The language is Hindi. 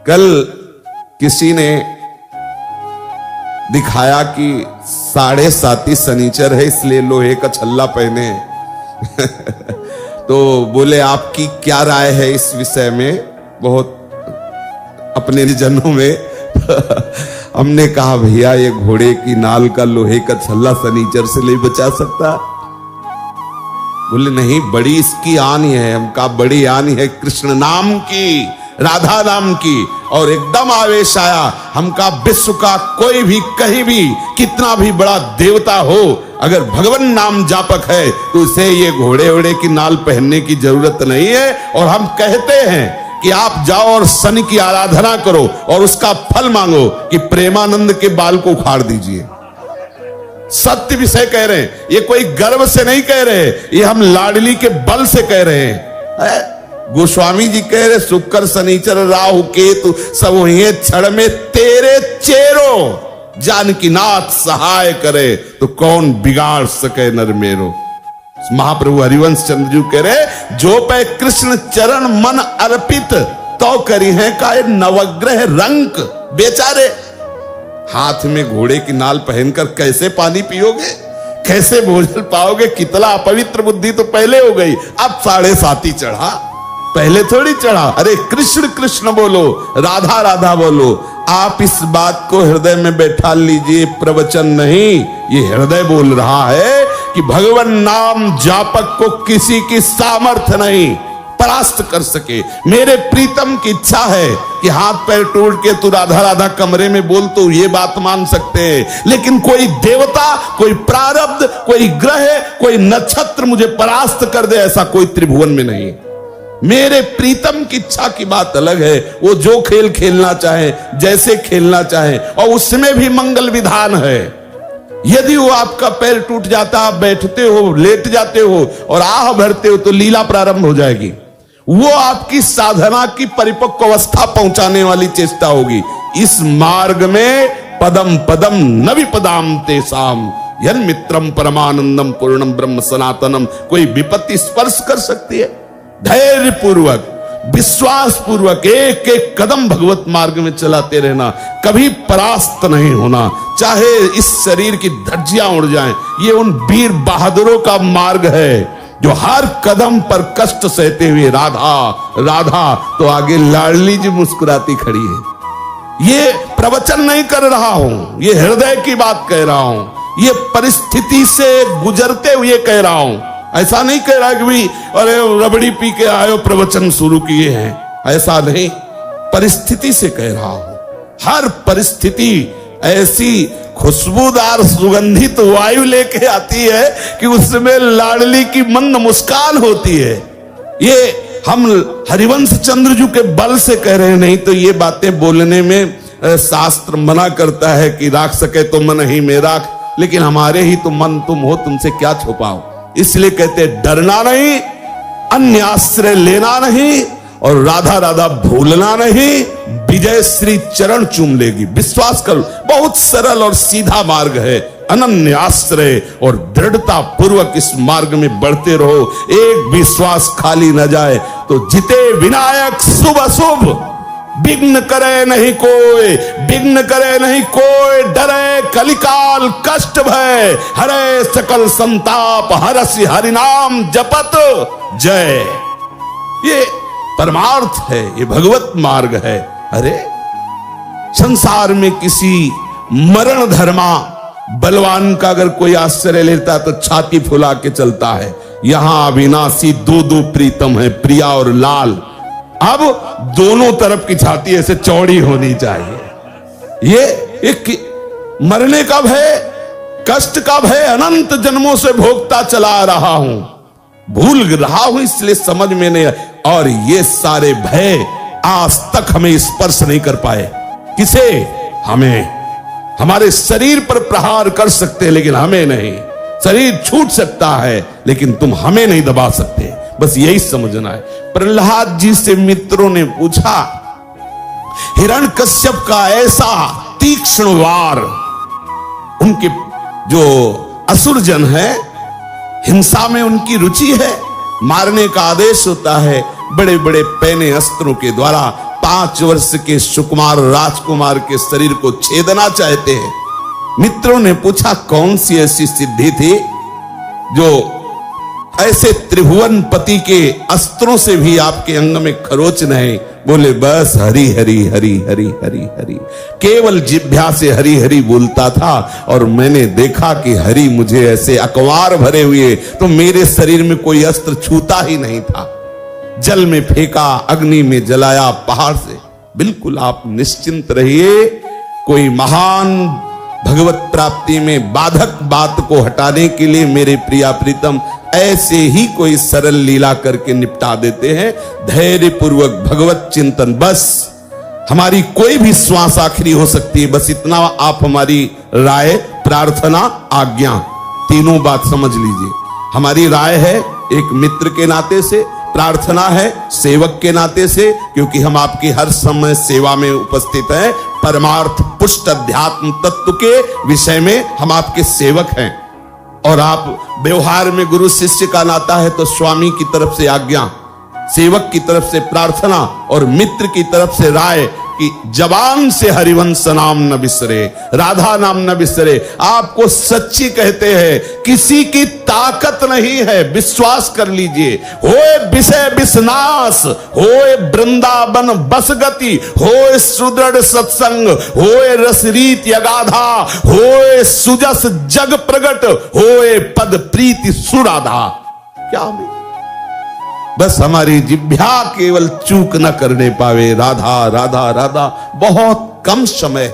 कल किसी ने दिखाया कि 7.5 शनिचर है इसलिए लोहे का छल्ला पहने हैं। तो बोले आपकी क्या राय है इस विषय में, बहुत अपने जनों में। हमने कहा भैया ये घोड़े की नाल का लोहे का छल्ला शनिचर से नहीं बचा सकता। बोले नहीं, बड़ी इसकी आनी है। हम कहा बड़ी आनी है कृष्ण नाम की, राधा नाम की। और एकदम आवेश आया। हम कहा विश्व का कोई भी कहीं भी कितना भी बड़ा देवता हो, अगर भगवान नाम जापक है तो उसे ये घोड़े वोड़े की नाल पहनने की जरूरत नहीं है। और हम कहते हैं कि आप जाओ और शनि की आराधना करो और उसका फल मांगो कि प्रेमानंद के बाल को उखाड़ दीजिए। सत्य विषय कह रहे हैं, ये कोई गर्व से नहीं कह रहे, ये हम लाडली के बल से कह रहे हैं। गोस्वामी जी कह रहे शुक्र शनिचर राहु केतु सब वही क्षण में तेरे चेरो, जानकी नाथ सहाय करे तो कौन बिगाड़ सके नर मेरो। महाप्रभु हरिवंश चंद्र जी कह रहे जो पे कृष्ण चरण मन अर्पित तो करी है का नवग्रह रंक। बेचारे हाथ में घोड़े की नाल पहनकर कैसे पानी पियोगे, कैसे भोजन पाओगे। कितना अपवित्र बुद्धि तो पहले हो गई, अब 7.5 चढ़ा, पहले थोड़ी चढ़ा। अरे कृष्ण कृष्ण बोलो, राधा राधा बोलो। आप इस बात को हृदय में बैठा लीजिए, प्रवचन नहीं, ये हृदय बोल रहा है कि भगवान नाम जापक को किसी की सामर्थ्य नहीं परास्त कर सके। मेरे प्रीतम की इच्छा है कि हाथ पैर तोड़ के तू राधा राधा कमरे में बोल तो ये बात मान सकते हैं, लेकिन कोई देवता, कोई प्रारब्ध, कोई ग्रह, कोई नक्षत्र मुझे परास्त कर दे ऐसा कोई त्रिभुवन में नहीं। मेरे प्रीतम की इच्छा की बात अलग है, वो जो खेल खेलना चाहे, जैसे खेलना चाहे, और उसमें भी मंगल विधान है। यदि वो आपका पैर टूट जाता, आप बैठते हो, लेट जाते हो और आह भरते हो तो लीला प्रारंभ हो जाएगी। वो आपकी साधना की परिपक्व अवस्था पहुंचाने वाली चेष्टा होगी। इस मार्ग में पदम पदम न विपदाम तेसाम यन मित्रम परमानंदम पूर्णम ब्रह्म सनातनम। कोई विपत्ति स्पर्श कर सकती है? धैर्य पूर्वक, विश्वास पूर्वक एक एक कदम भगवत मार्ग में चलाते रहना, कभी परास्त नहीं होना, चाहे इस शरीर की धज्जियां उड़ जाएं। ये उन वीर बहादुरों का मार्ग है जो हर कदम पर कष्ट सहते हुए राधा राधा, तो आगे लाडली जी मुस्कुराती खड़ी है। ये प्रवचन नहीं कर रहा हूं, ये हृदय की बात कह रहा हूं, ये परिस्थिति से गुजरते हुए कह रहा हूं। ऐसा नहीं कह रहा कि भाई अरे रबड़ी पी के आयो प्रवचन शुरू किए हैं, ऐसा नहीं, परिस्थिति से कह रहा हूं। हर परिस्थिति ऐसी खुशबूदार सुगंधित वायु लेके आती है कि उसमें लाडली की मंद मुस्कान होती है। ये हम हरिवंश चंद्र जी के बल से कह रहे हैं, नहीं तो ये बातें बोलने में शास्त्र मना करता है कि राख सके तो मन ही में राख, लेकिन हमारे ही तो मन तुम हो, तुमसे क्या छुपाओ। इसलिए कहते डरना नहीं, अन्य आश्रय लेना नहीं और राधा राधा भूलना नहीं। विजय श्री चरण चूम लेगी, विश्वास करो। बहुत सरल और सीधा मार्ग है, अनन्य आश्रय और दृढ़ता पूर्वक इस मार्ग में बढ़ते रहो। एक विश्वास खाली न जाए तो जिते विनायक शुभ अशुभ, विघ्न करे नहीं कोई, विघ्न करे नहीं कोई, डरे कलिकाल कष्ट भय, हरे सकल संताप, हरसि हरिनाम जपत जय। ये परमार्थ है, ये भगवत मार्ग है। अरे संसार में किसी मरण धर्मा बलवान का अगर कोई आश्रय लेता तो छाती फुला के चलता है। यहां अविनाशी दो प्रीतम है, प्रिया और लाल। अब दोनों तरफ की छाती ऐसे चौड़ी होनी चाहिए। ये एक मरने का भय, कष्ट का भय अनंत जन्मों से भोगता चला रहा हूं, भूल रहा हूं, इसलिए समझ में नहीं। और ये सारे भय आज तक हमें स्पर्श नहीं कर पाए। किसे? हमें। हमारे शरीर पर प्रहार कर सकते लेकिन हमें नहीं। शरीर छूट सकता है लेकिन तुम हमें नहीं दबा सकते। बस यही समझना है। प्रहलाद जी से मित्रों ने पूछा, हिरण्यकश्यप का ऐसा तीक्ष्ण वार, उनके जो असुर जन है, हिंसा में उनकी रुचि है, मारने का आदेश होता है, बड़े बड़े पैने अस्त्रों के द्वारा 5 वर्ष के सुकुमार राजकुमार के शरीर को छेदना चाहते हैं। मित्रों ने पूछा कौन सी ऐसी सिद्धि थी जो ऐसे त्रिभुवन पति के अस्त्रों से भी आपके अंग में खरोच नहीं? बोले बस हरि हरि हरि हरि हरि हरि, केवल जिह्वा से हरि हरि बोलता था और मैंने देखा कि हरि मुझे ऐसे अकवार भरे हुए, तो मेरे शरीर में कोई अस्त्र छूता ही नहीं था। जल में फेंका, अग्नि में जलाया, पहाड़ से। बिल्कुल आप निश्चिंत रहिए, कोई महान भगवत प्राप्ति में बाधक बात को हटाने के लिए मेरे प्रिया प्रीतम ऐसे ही कोई सरल लीला करके निपटा देते हैं। धैर्य पूर्वक भगवत चिंतन, बस हमारी कोई भी श्वास आखिरी हो सकती है, बस इतना आप हमारी राय, प्रार्थना, आज्ञा, तीनों बात समझ लीजिए। हमारी राय है एक मित्र के नाते से, प्रार्थना है सेवक के नाते से, क्योंकि हम आपकी हर समय सेवा में उपस्थित हैं। परमार्थ पुष्ट अध्यात्म तत्व के विषय में हम आपके सेवक हैं, और आप व्यवहार में गुरु शिष्य का नाता है तो स्वामी की तरफ से आज्ञा, सेवक की तरफ से प्रार्थना और मित्र की तरफ से राय कि जबान से हरिवंश नाम न बिसरे, राधा नाम न बिसरे। आपको सच्ची कहते हैं, किसी की ताकत नहीं है, विश्वास कर लीजिए। होए विषय विषनाश, होए वृंदावन बस गति, होए सुदृढ़ सत्संग, होए रसरीत यगाधा, होए सुजस जग प्रगट, होए पद प्रीति सुराधा। क्या नहीं, बस हमारी जिह्वा केवल चूक न करने पावे। राधा राधा राधा, बहुत कम समय है।